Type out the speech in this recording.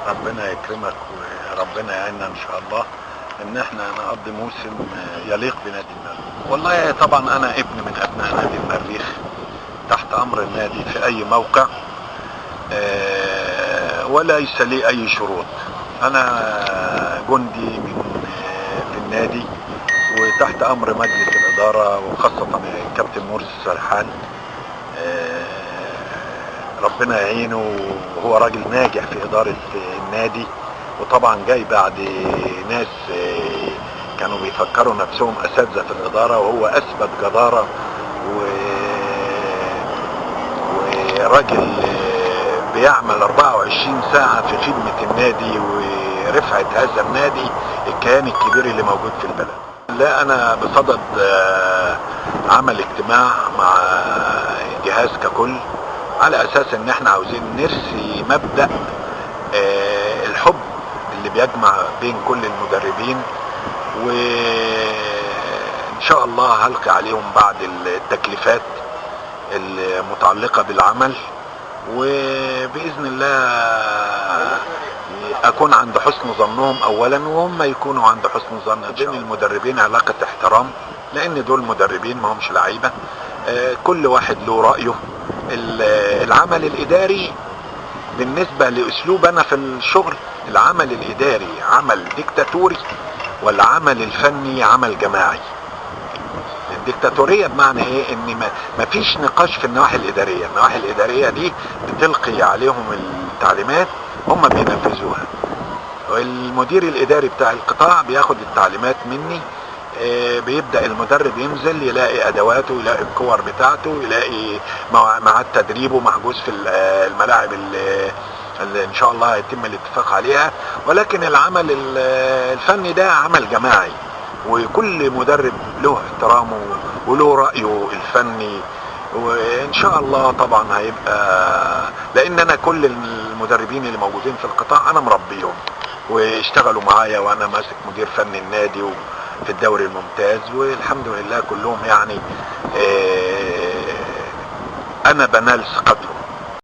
ربنا يكرمك وربنا يعيننا ان شاء الله ان احنا نقضي موسم يليق بنادي المريخ. والله طبعا انا ابن من ابناء نادي المريخ، تحت امر النادي في اي موقع، وليس لي اي شروط. انا جندي في النادي وتحت امر مجلس الاداره، وخاصه الكابتن مرسي سرحان، ربنا يعينه، وهو راجل ناجح في اداره النادي. وطبعا جاي بعد ناس كانوا بيفكروا نفسهم اساتذه في الاداره، وهو اثبت جداره وراجل بيعمل 24 ساعه في خدمه النادي ورفعه هذا النادي الكيان الكبير اللي موجود في البلد. لا، انا بصدد عمل اجتماع مع الجهاز ككل على اساس ان احنا عاوزين نرسي مبدأ الحب اللي بيجمع بين كل المدربين، وان شاء الله هلقي عليهم بعض التكليفات المتعلقة بالعمل، وبإذن الله اكون عند حسن ظنهم اولا، وهم يكونوا عند حسن ظن. بين المدربين علاقة احترام، لان دول مدربين ما همش لعيبة، كل واحد له رأيه. العمل الاداري بالنسبة لاسلوب انا في الشغل، العمل الاداري عمل ديكتاتوري والعمل الفني عمل جماعي. الديكتاتورية بمعنى ايه؟ ان ما فيش نقاش في النواحي الادارية. النواحي الادارية دي بتلقي عليهم التعليمات، هم بينفذوها. والمدير الاداري بتاع القطاع بياخد التعليمات مني، بيبدأ المدرب ينزل يلاقي ادواته، يلاقي الكور بتاعته، يلاقي ميعاد تدريبه محجوز في الملاعب اللي ان شاء الله هيتم الاتفاق عليها. ولكن العمل الفني ده عمل جماعي، وكل مدرب له احترامه وله رأيه الفني. وان شاء الله طبعا هيبقى، لان انا كل المدربين اللي موجودين في القطاع انا مربيهم واشتغلوا معايا، وانا ماسك مدير فني النادي في الدوري الممتاز، والحمد لله كلهم يعني انا بنال ثقتهم.